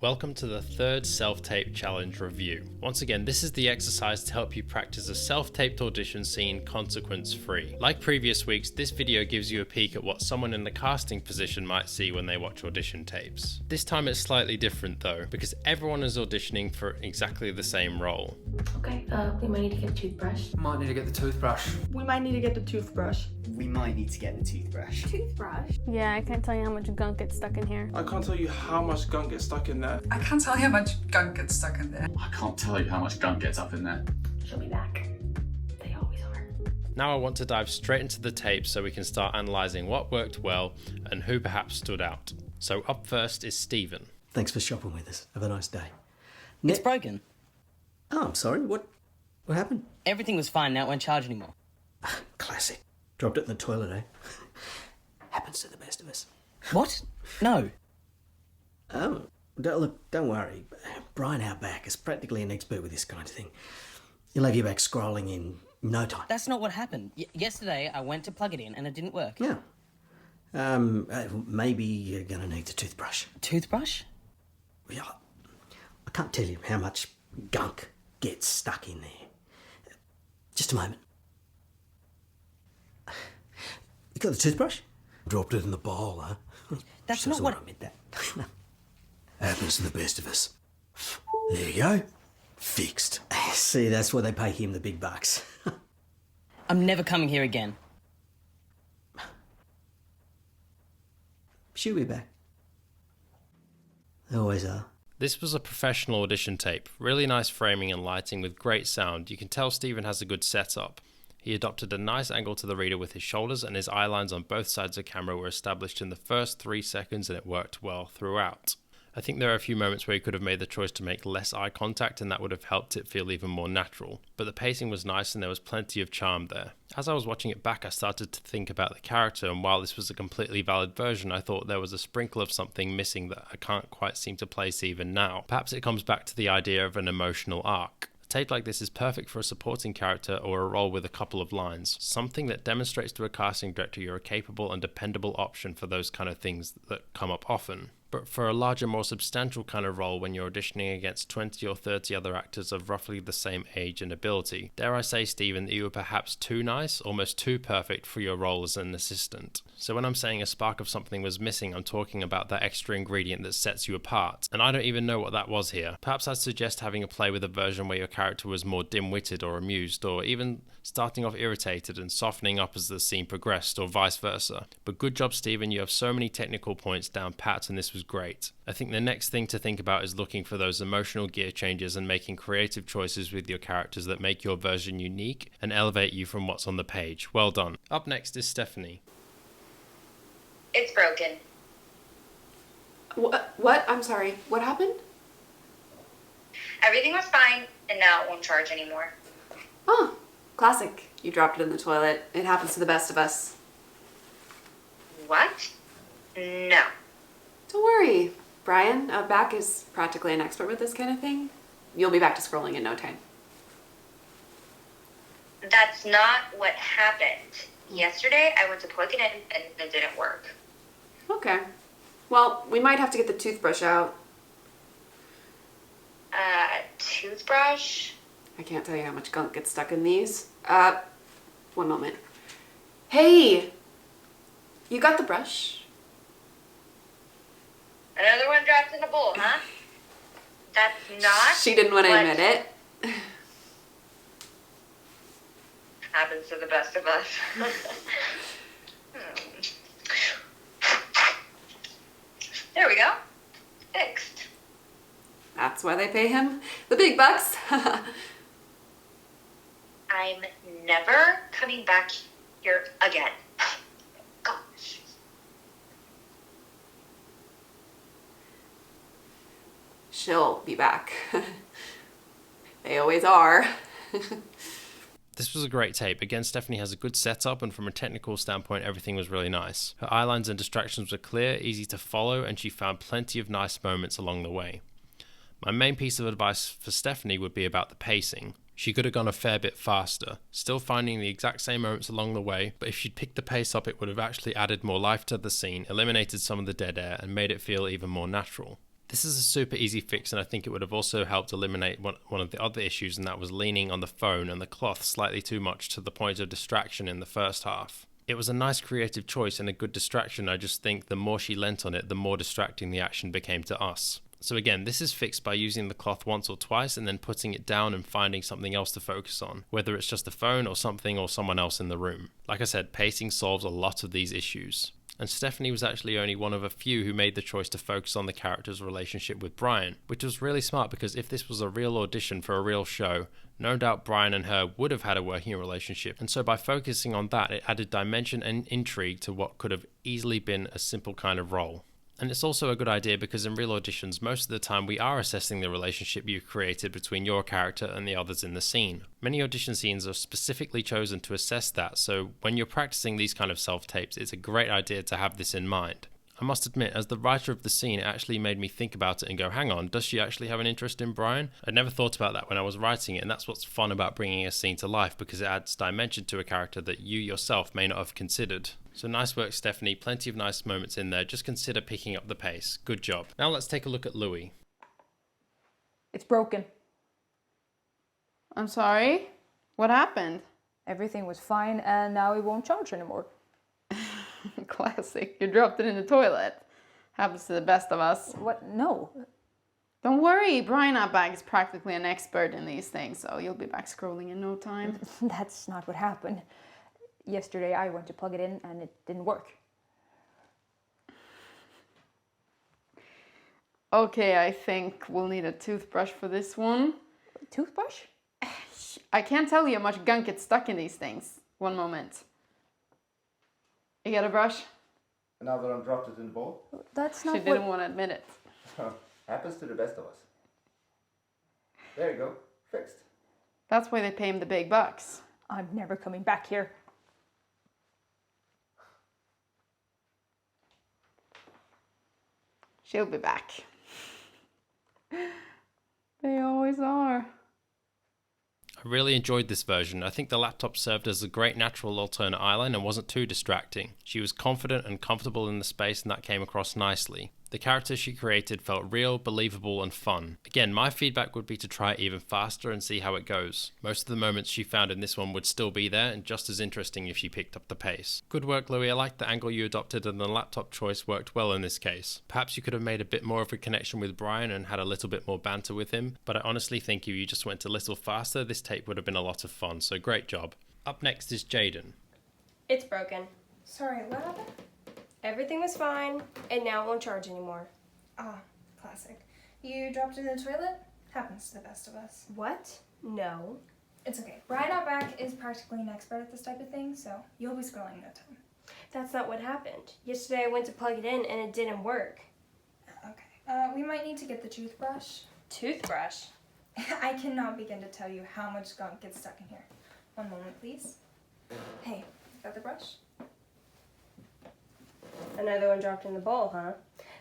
Welcome to the third self-tape challenge review. Once again, this is the exercise to help you practice a self-taped audition scene consequence-free. Like previous weeks, this video gives you a peek at what someone in the casting position might see when they watch audition tapes. This time it's slightly different though, because everyone is auditioning for exactly the same role. Okay, we might need to get a toothbrush. Might need to get the toothbrush. We might need to get the toothbrush. We might need to get the toothbrush. Toothbrush? Yeah, I can't tell you how much gunk gets stuck in here. I can't tell you how much gunk gets stuck in there. I can't tell you how much gunk gets stuck in there. I can't tell you how much gunk gets up in there. She'll be back. They always are. Now I want to dive straight into the tape so we can start analysing what worked well and who perhaps stood out. So up first is Stephen. Thanks for shopping with us. Have a nice day. It's broken. Oh, I'm sorry. What happened? Everything was fine, now it won't charge anymore. Classic. Dropped it in the toilet, eh? Happens to the best of us. What? No. Oh, don't worry. Brian out back is practically an expert with this kind of thing. He'll have you back scrolling in no time. That's not what happened. Yesterday I went to plug it in and it didn't work. Yeah. Maybe you're gonna need the toothbrush. Toothbrush? Yeah. I can't tell you how much gunk gets stuck in there. Just a moment. You got the toothbrush? Dropped it in the bowl, huh? That's not what I meant that. Happens to the best of us. There you go. Fixed. See, that's why they pay him the big bucks. I'm never coming here again. She'll be back. They always are. This was a professional audition tape, really nice framing and lighting with great sound. You can tell Stephen has a good setup. He adopted a nice angle to the reader with his shoulders, and his eye lines on both sides of the camera were established in the first 3 seconds, and it worked well throughout. I think there are a few moments where he could have made the choice to make less eye contact, and that would have helped it feel even more natural. But the pacing was nice and there was plenty of charm there. As I was watching it back, I started to think about the character, and while this was a completely valid version, I thought there was a sprinkle of something missing that I can't quite seem to place even now. Perhaps it comes back to the idea of an emotional arc. A tape like this is perfect for a supporting character or a role with a couple of lines. Something that demonstrates to a casting director you're a capable and dependable option for those kind of things that come up often. But for a larger, more substantial kind of role when you're auditioning against 20 or 30 other actors of roughly the same age and ability, dare I say, Stephen, that you were perhaps too nice, almost too perfect for your role as an assistant. So when I'm saying a spark of something was missing, I'm talking about that extra ingredient that sets you apart. And I don't even know what that was here. Perhaps I'd suggest having a play with a version where your character was more dim-witted or amused, or even starting off irritated and softening up as the scene progressed, or vice versa. But good job, Stephen, you have so many technical points down pat, and this was great. I think the next thing to think about is looking for those emotional gear changes and making creative choices with your characters that make your version unique and elevate you from what's on the page. Well done. Up next is Stephanie. It's broken. What? I'm sorry. What happened? Everything was fine, and now it won't charge anymore. Oh, classic. You dropped it in the toilet. It happens to the best of us. What? No. Don't worry. Brian out back is practically an expert with this kind of thing. You'll be back to scrolling in no time. That's not what happened. Yesterday, I went to plug it in, and it didn't work. Okay. Well, we might have to get the toothbrush out. Toothbrush? I can't tell you how much gunk gets stuck in these. One moment. Hey! You got the brush? Another one dropped in the bowl, huh? That's not. She didn't want to admit it. Happens to the best of us. There we go. Fixed. That's why they pay him the big bucks. I'm never coming back here again. Gosh. She'll be back. They always are. This was a great tape. Again, Stephanie has a good setup, and from a technical standpoint, everything was really nice. Her eyelines and distractions were clear, easy to follow, and she found plenty of nice moments along the way. My main piece of advice for Stephanie would be about the pacing. She could have gone a fair bit faster, still finding the exact same moments along the way, but if she'd picked the pace up, it would have actually added more life to the scene, eliminated some of the dead air, and made it feel even more natural. This is a super easy fix, and I think it would have also helped eliminate one of the other issues, and that was leaning on the phone and the cloth slightly too much to the point of distraction in the first half. It was a nice creative choice and a good distraction. I just think the more she leant on it, the more distracting the action became to us. So again, this is fixed by using the cloth once or twice and then putting it down and finding something else to focus on, whether it's just the phone or something or someone else in the room. Like I said, pacing solves a lot of these issues. And Stephanie was actually only one of a few who made the choice to focus on the character's relationship with Brian, which was really smart because if this was a real audition for a real show, no doubt Brian and her would have had a working relationship, and so by focusing on that, it added dimension and intrigue to what could have easily been a simple kind of role. And it's also a good idea because in real auditions, most of the time we are assessing the relationship you've created between your character and the others in the scene. Many audition scenes are specifically chosen to assess that, so when you're practicing these kind of self-tapes, it's a great idea to have this in mind. I must admit, as the writer of the scene, it actually made me think about it and go, hang on, does she actually have an interest in Brian? I'd never thought about that when I was writing it, and that's what's fun about bringing a scene to life, because it adds dimension to a character that you yourself may not have considered. So nice work, Stephanie. Plenty of nice moments in there. Just consider picking up the pace. Good job. Now let's take a look at Louie. It's broken. I'm sorry? What happened? Everything was fine and now it won't charge anymore. Classic. You dropped it in the toilet. Happens to the best of us. What? No. Don't worry, Brian out back is practically an expert in these things, so you'll be back scrolling in no time. That's not what happened. Yesterday I went to plug it in and it didn't work. Okay, I think we'll need a toothbrush for this one. Toothbrush? I can't tell you how much gunk gets stuck in these things. One moment. You got a brush? Now that I dropped it in the bowl? That's not She didn't want to admit it. Happens to the best of us. There you go. Fixed. That's why they pay him the big bucks. I'm never coming back here. She'll be back. They always are. I really enjoyed this version. I think the laptop served as a great natural alternate eyeline and wasn't too distracting. She was confident and comfortable in the space, and that came across nicely. The character she created felt real, believable, and fun. Again, my feedback would be to try it even faster and see how it goes. Most of the moments she found in this one would still be there and just as interesting if she picked up the pace. Good work, Louie. I liked the angle you adopted, and the laptop choice worked well in this case. Perhaps you could have made a bit more of a connection with Brian and had a little bit more banter with him, but I honestly think if you just went a little faster, this tape would have been a lot of fun, so great job. Up next is Jaden. It's broken. Sorry, what happened? Everything was fine, and now it won't charge anymore. Ah, classic. You dropped it in the toilet? Happens to the best of us. What? No. It's okay. Brian Outback is practically an expert at this type of thing, so you'll be scrolling in no time. That's not what happened. Yesterday I went to plug it in and it didn't work. Okay. We might need to get the toothbrush. Toothbrush? I cannot begin to tell you how much gunk gets stuck in here. One moment, please. Hey, got the brush? Another one dropped in the bowl, huh?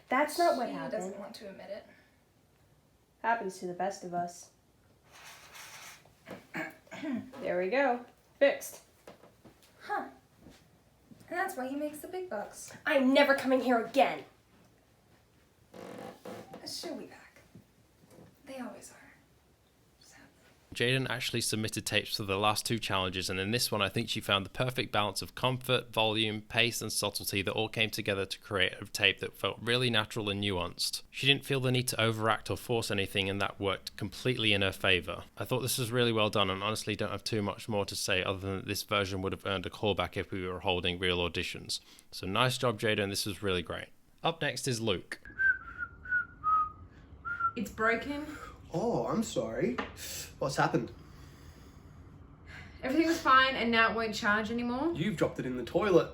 That's not what She happened. doesn't want to admit it. Happens to the best of us. There we go. Fixed. Huh. And that's why he makes the big bucks. I'm never coming here again. She'll be back. They always are. Jaden actually submitted tapes for the last two challenges, and in this one I think she found the perfect balance of comfort, volume, pace and subtlety that all came together to create a tape that felt really natural and nuanced. She didn't feel the need to overact or force anything, and that worked completely in her favour. I thought this was really well done, and honestly don't have too much more to say other than that this version would have earned a callback if we were holding real auditions. So nice job, Jaden, this was really great. Up next is Luke. It's broken. Oh, I'm sorry. What's happened? Everything was fine and now it won't charge anymore. You've dropped it in the toilet.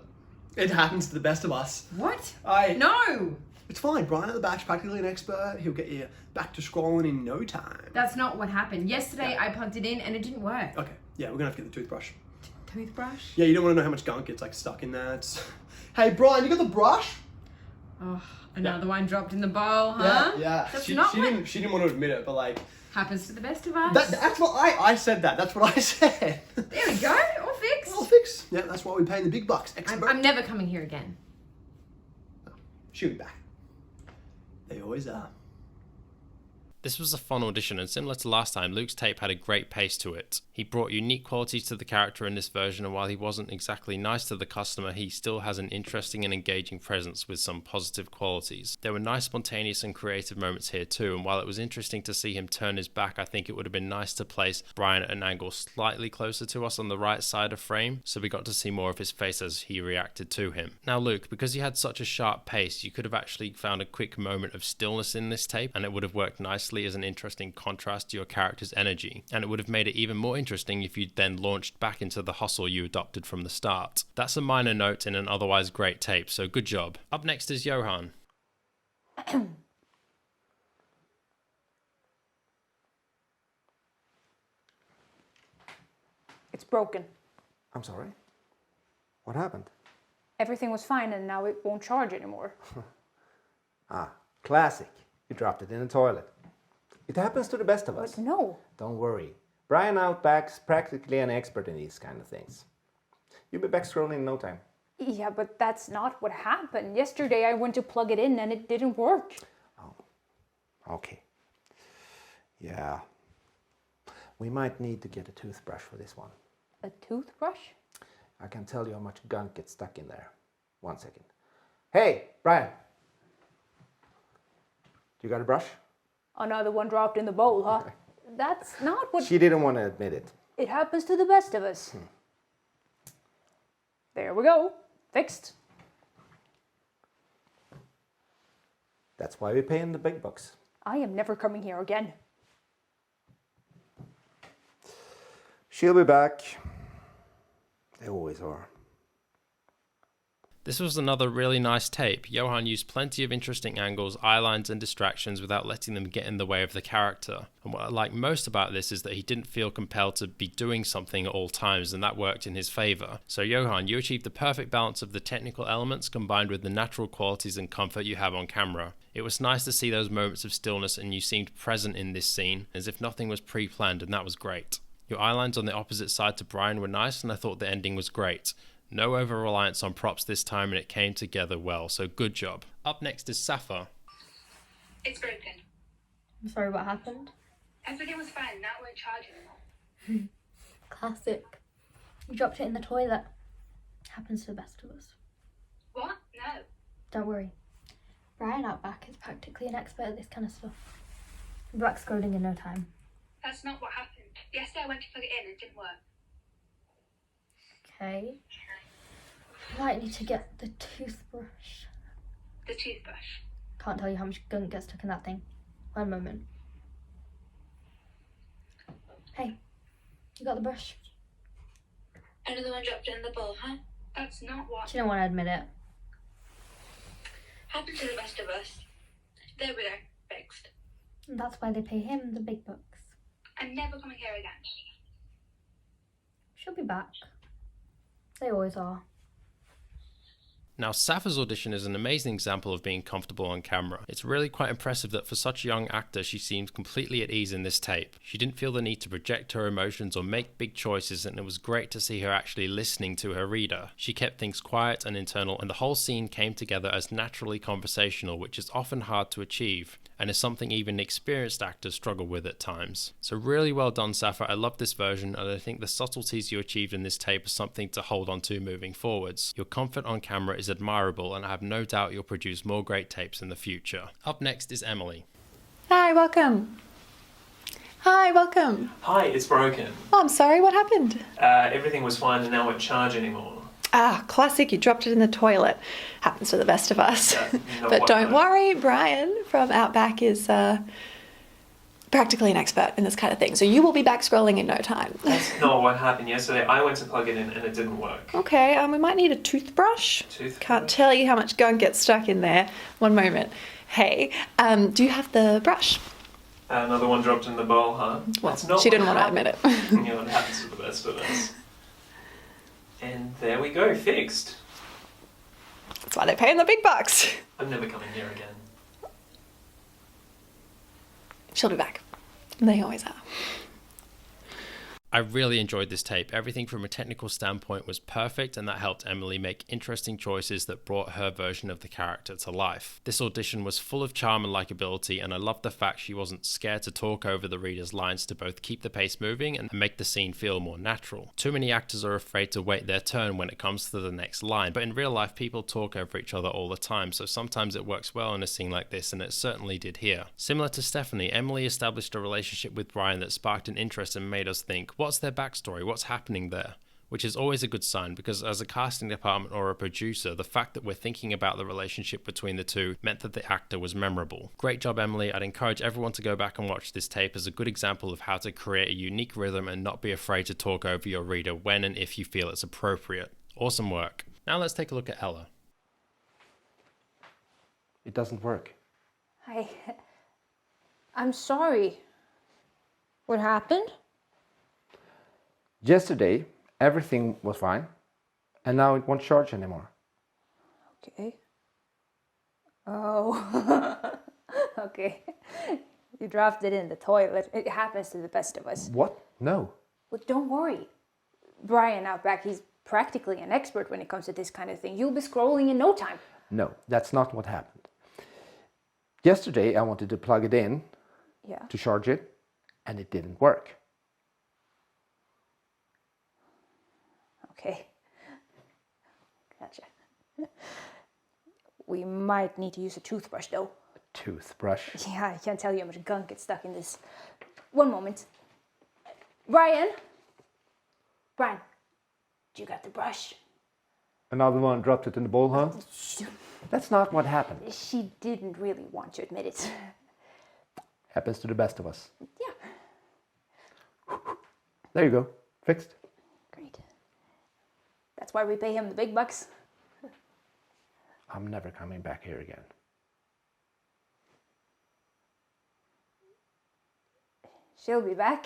It happens to the best of us. What? No! It's fine. Brian at the back's practically an expert. He'll get you back to scrolling in no time. That's not what happened. Yesterday I plugged it in and it didn't work. Okay, yeah, we're gonna have to get the toothbrush. Toothbrush? Yeah, you don't want to know how much gunk gets like stuck in there. Hey, Brian, you got the brush? Oh, another one dropped in the bowl, huh? Yeah. That's She not didn't want to admit it, but like... Happens to the best of us. That's what I said that. That's what I said. There we go. All fixed. All fixed. Yeah, that's why we're paying the big bucks. I'm never coming here again. She'll be back. They always are. This was a fun audition, and similar to last time, Luke's tape had a great pace to it. He brought unique qualities to the character in this version, and while he wasn't exactly nice to the customer, he still has an interesting and engaging presence with some positive qualities. There were nice, spontaneous and creative moments here too, and while it was interesting to see him turn his back, I think it would have been nice to place Brian at an angle slightly closer to us on the right side of frame, so we got to see more of his face as he reacted to him. Now Luke, because you had such a sharp pace, you could have actually found a quick moment of stillness in this tape, and it would have worked nicely as an interesting contrast to your character's energy, and it would have made it even more interesting if you'd then launched back into the hustle you adopted from the start. That's a minor note in an otherwise great tape, so good job. Up next is Johan. It's broken. I'm sorry? What happened? Everything was fine and now it won't charge anymore. Ah, classic. You dropped it in the toilet. It happens to the best of us. But no. Don't worry. Brian Outback's practically an expert in these kind of things. You'll be back scrolling in no time. Yeah, but that's not what happened. Yesterday I went to plug it in and it didn't work. Oh, okay. Yeah. We might need to get a toothbrush for this one. A toothbrush? I can tell you how much gunk gets stuck in there. 1 second. Hey, Brian. You got a brush? Another one dropped in the bowl, huh? That's not what... She didn't want to admit it. It happens to the best of us. There we go. Fixed. That's why we pay in the big bucks. I am never coming here again. She'll be back. They always are. This was another really nice tape. Johan used plenty of interesting angles, eyelines and distractions without letting them get in the way of the character. And what I like most about this is that he didn't feel compelled to be doing something at all times, and that worked in his favour. So Johan, you achieved the perfect balance of the technical elements combined with the natural qualities and comfort you have on camera. It was nice to see those moments of stillness, and you seemed present in this scene, as if nothing was pre-planned, and that was great. Your eyelines on the opposite side to Brian were nice, and I thought the ending was great. No over-reliance on props this time, and it came together well, so good job. Up next is Sapphire. It's broken. I'm sorry, what happened? Everything was fine, now it won't charge anymore. Classic. You dropped it in the toilet. Happens to the best of us. What? No. Don't worry. Brian Outback is practically an expert at this kind of stuff. I'll be back scrolling in no time. That's not what happened. Yesterday I went to plug it in and it didn't work. Okay. I might need to get the toothbrush. The toothbrush? Can't tell you how much gunk gets stuck in that thing. 1 moment. Hey, you got the brush? Another one dropped in the bowl, huh? That's not what... You don't want to admit it. Happened to the best of us. There we go. Fixed. And that's why they pay him the big bucks. I'm never coming here again. She'll be back. They always are. Now, Sapphire's audition is an amazing example of being comfortable on camera. It's really quite impressive that for such a young actor, she seems completely at ease in this tape. She didn't feel the need to project her emotions or make big choices, and it was great to see her actually listening to her reader. She kept things quiet and internal, and the whole scene came together as naturally conversational, which is often hard to achieve, and is something even experienced actors struggle with at times. So really well done, Sapphire. I love this version, and I think the subtleties you achieved in this tape are something to hold on to moving forwards. Your comfort on camera is admirable, and I have no doubt you'll produce more great tapes in the future. Up next is Emily. Hi, welcome. Hi, welcome. Hi, it's broken. Oh, I'm sorry, what happened? Everything was fine and now it won't charge anymore. Ah, classic, you dropped it in the toilet. Happens to the best of us. But don't worry, Brian from Outback is practically an expert in this kind of thing, so you will be back scrolling in no time. That's not what happened yesterday. I went to plug it in and it didn't work. Okay, we might need a toothbrush. Can't tell you how much gunk gets stuck in there. 1 moment. Hey, do you have the brush? Another one dropped in the bowl, huh? Well, she didn't want to admit it. You know, it happens to the best of us. And there we go, fixed. That's why they're paying the big bucks. I'm never coming here again. She'll be back. They always are. I really enjoyed this tape. Everything from a technical standpoint was perfect, and that helped Emily make interesting choices that brought her version of the character to life. This audition was full of charm and likability, and I loved the fact she wasn't scared to talk over the reader's lines to both keep the pace moving and make the scene feel more natural. Too many actors are afraid to wait their turn when it comes to the next line, but in real life people talk over each other all the time, so sometimes it works well in a scene like this, and it certainly did here. Similar to Stephanie, Emily established a relationship with Brian that sparked an interest and made us think, what's their backstory? What's happening there? Which is always a good sign, because as a casting department or a producer, the fact that we're thinking about the relationship between the two meant that the actor was memorable. Great job, Emily. I'd encourage everyone to go back and watch this tape as a good example of how to create a unique rhythm and not be afraid to talk over your reader when and if you feel it's appropriate. Awesome work. Now let's take a look at Ella. It doesn't work. I'm sorry. What happened? Yesterday, everything was fine, and now it won't charge anymore. Okay. Oh. Okay. You dropped it in the toilet. It happens to the best of us. What? No. Well, don't worry. Brian out back, he's practically an expert when it comes to this kind of thing. You'll be scrolling in no time. No, that's not what happened. Yesterday, I wanted to plug it in to charge it, and it didn't work. Okay. Gotcha. We might need to use a toothbrush though. A toothbrush? Yeah, I can't tell you how much gunk gets stuck in this. One moment. Brian, you got the brush? Another one dropped it in the bowl, huh? That's not what happened. She didn't really want to admit it. Happens to the best of us. Yeah. There you go. Fixed. Great. That's why we pay him the big bucks. I'm never coming back here again. She'll be back.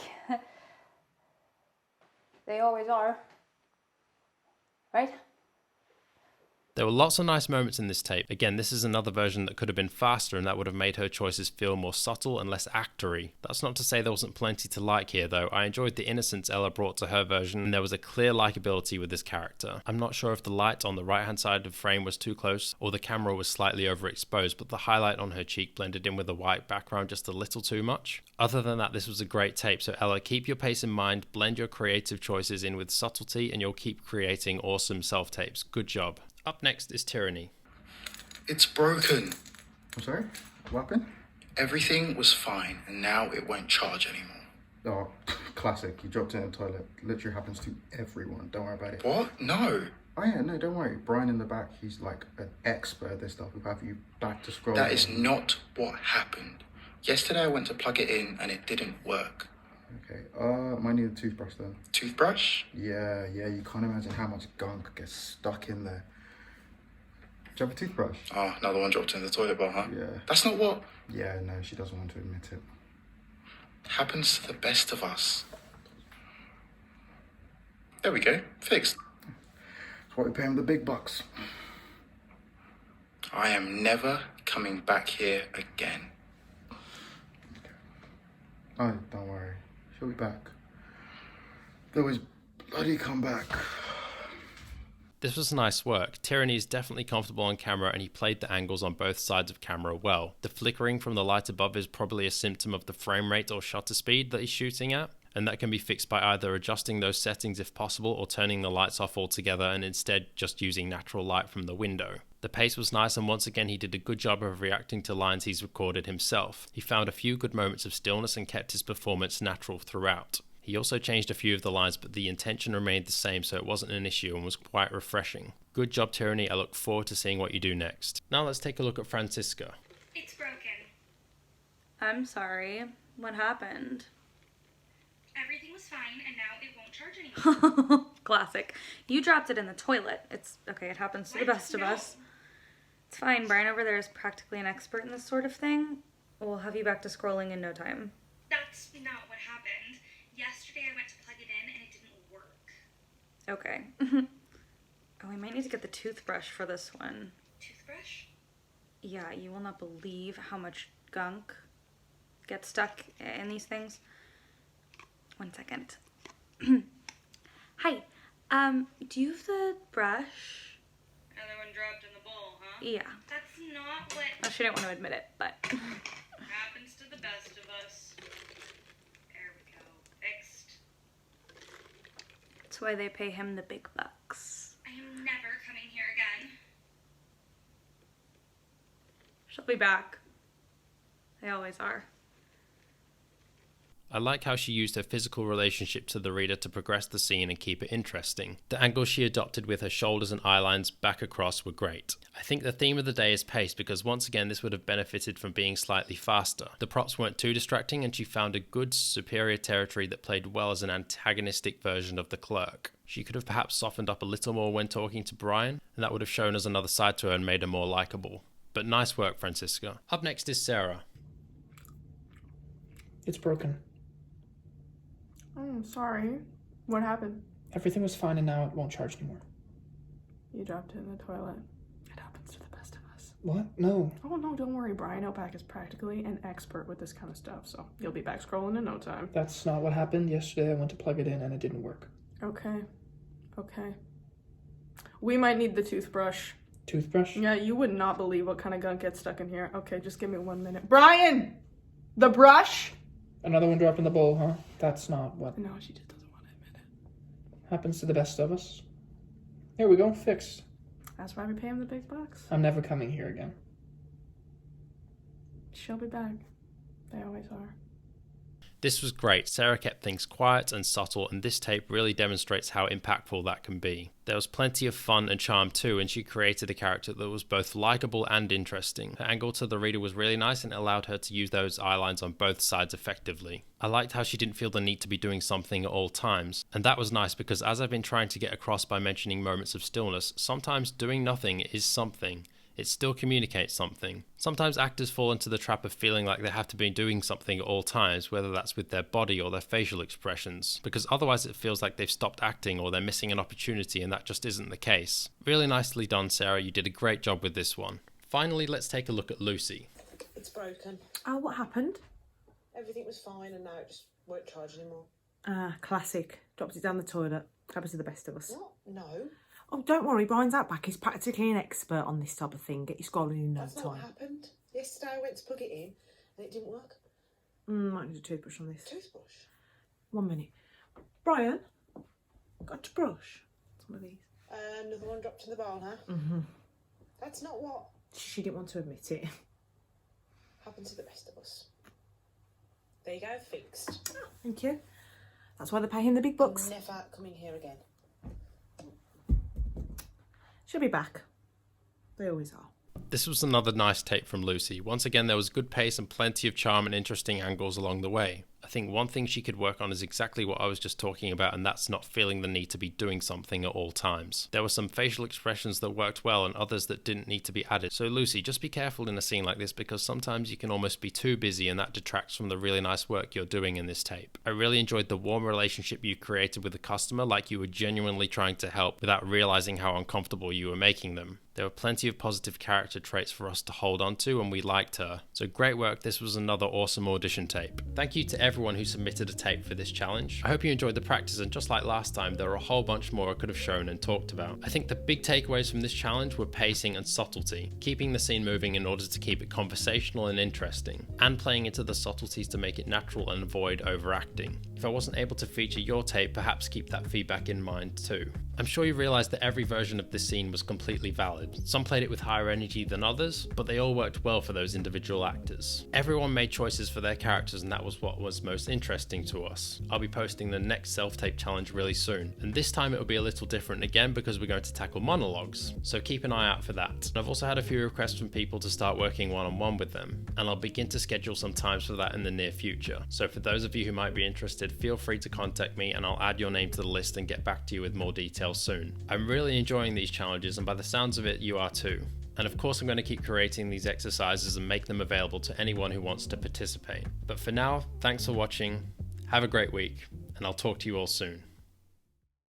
They always are. Right? There were lots of nice moments in this tape. Again, this is another version that could have been faster, and that would have made her choices feel more subtle and less actory. That's not to say there wasn't plenty to like here though. I enjoyed the innocence Ella brought to her version, and there was a clear likability with this character. I'm not sure if the light on the right hand side of the frame was too close or the camera was slightly overexposed, but the highlight on her cheek blended in with the white background just a little too much. Other than that, this was a great tape, so Ella, keep your pace in mind, blend your creative choices in with subtlety, and you'll keep creating awesome self-tapes. Good job. Up next is Tyranny. It's broken. I'm sorry? What happened? Everything was fine, and now it won't charge anymore. Oh, classic. You dropped it in the toilet. Literally happens to everyone. Don't worry about it. What? No. Oh yeah, no, don't worry. Brian in the back, he's like an expert at this stuff. We'll have you back to scroll. That is not what happened. Yesterday I went to plug it in, and it didn't work. Okay, might need a toothbrush then. Toothbrush? Yeah, you can't imagine how much gunk gets stuck in there. Do you have a toothbrush? Oh, another one dropped in the toilet bowl, huh? Yeah. That's not what... Yeah, no, she doesn't want to admit it. Happens to the best of us. There we go. Fixed. That's why we pay him the big bucks. I am never coming back here again. Okay. Oh, don't worry. She'll be back. They'll always bloody come back. This was nice work. Tyranny is definitely comfortable on camera, and he played the angles on both sides of camera well. The flickering from the light above is probably a symptom of the frame rate or shutter speed that he's shooting at, and that can be fixed by either adjusting those settings if possible or turning the lights off altogether and instead just using natural light from the window. The pace was nice, and once again he did a good job of reacting to lines he's recorded himself. He found a few good moments of stillness and kept his performance natural throughout. He also changed a few of the lines, but the intention remained the same, so it wasn't an issue and was quite refreshing. Good job, Tyranny. I look forward to seeing what you do next. Now let's take a look at Francisca. It's broken. I'm sorry. What happened? Everything was fine, and now it won't charge anymore. Classic. You dropped it in the toilet. It's okay, it happens to the best of us. It's fine. Brian over there is practically an expert in this sort of thing. We'll have you back to scrolling in no time. That's not what happened. Yesterday I went to plug it in and it didn't work. Okay. Oh, I might need to get the toothbrush for this one. Toothbrush? Yeah, you will not believe how much gunk gets stuck in these things. 1 second. Hi. Do you have the brush? Another one dropped in the bowl, huh? Yeah. That's not what Well, she didn't want to admit it, but happens to the best of us. There we go. Fixed. that's why they pay him the big bucks. I am never coming here again. She'll be back. They always are. I like how she used her physical relationship to the reader to progress the scene and keep it interesting. The angles she adopted with her shoulders and eye lines back across were great. I think the theme of the day is pace because once again this would have benefited from being slightly faster. The props weren't too distracting and she found a good superior territory that played well as an antagonistic version of the clerk. She could have perhaps softened up a little more when talking to Brian, and that would have shown us another side to her and made her more likeable. But nice work, Francisca. Up next is Sarah. It's broken. I'm sorry. What happened? Everything was fine and now it won't charge anymore. You dropped it in the toilet. It happens to the best of us. What? No. Oh no, don't worry. Brian Outback is practically an expert with this kind of stuff, so you'll be back scrolling in no time. That's not what happened. Yesterday I went to plug it in and it didn't work. Okay. We might need the toothbrush. Toothbrush? Yeah, you would not believe what kind of gunk gets stuck in here. Okay, just give me 1 minute. Brian! The brush! Another one dropped in the bowl, huh? That's not what No, she just doesn't want to admit it. happens to the best of us. Here we go, fixed. That's why we pay him the big bucks. I'm never coming here again. She'll be back. They always are. This was great. Sarah kept things quiet and subtle, and this tape really demonstrates how impactful that can be. There was plenty of fun and charm too, and she created a character that was both likable and interesting. Her angle to the reader was really nice and it allowed her to use those eye lines on both sides effectively. I liked how she didn't feel the need to be doing something at all times, and that was nice because as I've been trying to get across by mentioning moments of stillness, sometimes doing nothing is something. It still communicates something. Sometimes actors fall into the trap of feeling like they have to be doing something at all times, whether that's with their body or their facial expressions, because otherwise it feels like they've stopped acting or they're missing an opportunity, and that just isn't the case. Really nicely done, Sarah. You did a great job with this one. Finally, let's take a look at Lucy. It's broken. Oh, what happened? Everything was fine and now it just won't charge anymore. Ah, classic. Dropped it down the toilet. Happens to the best of us. What? No. Oh, don't worry. Brian's Outback is practically an expert on this type of thing. Get you scrolling in no That's not time. what happened. Yesterday I went to plug it in and it didn't work. Might need a toothbrush on this. Toothbrush? 1 minute. Brian, got your brush? It's one of these. Another one dropped in the bowl, huh? Mm-hmm. That's not what She didn't want to admit it. happened to the best of us. There you go, fixed. Oh, thank you. That's why they pay him the big bucks. Never coming here again. She'll be back. They always are. This was another nice take from Lucy. Once again, there was good pace and plenty of charm and interesting angles along the way. I think one thing she could work on is exactly what I was just talking about, and that's not feeling the need to be doing something at all times. There were some facial expressions that worked well and others that didn't need to be added. So Lucy, just be careful in a scene like this because sometimes you can almost be too busy and that detracts from the really nice work you're doing in this tape. I really enjoyed the warm relationship you created with the customer, like you were genuinely trying to help without realizing how uncomfortable you were making them. There were plenty of positive character traits for us to hold on to, and we liked her. So great work. This was another awesome audition tape. Thank you to everyone who submitted a tape for this challenge. I hope you enjoyed the practice, and just like last time, there were a whole bunch more I could have shown and talked about. I think the big takeaways from this challenge were pacing and subtlety, keeping the scene moving in order to keep it conversational and interesting, and playing into the subtleties to make it natural and avoid overacting. If I wasn't able to feature your tape, perhaps keep that feedback in mind too. I'm sure you realised that every version of this scene was completely valid. Some played it with higher energy than others, but they all worked well for those individual actors. Everyone made choices for their characters, and that was what was most interesting to us. I'll be posting the next self-tape challenge really soon, and this time it will be a little different again because we're going to tackle monologues, so keep an eye out for that. I've also had a few requests from people to start working one-on-one with them, and I'll begin to schedule some times for that in the near future. So for those of you who might be interested, feel free to contact me and I'll add your name to the list and get back to you with more details soon. I'm really enjoying these challenges, and by the sounds of it, you are too. And of course I'm going to keep creating these exercises and make them available to anyone who wants to participate. But for now, thanks for watching, have a great week, and I'll talk to you all soon.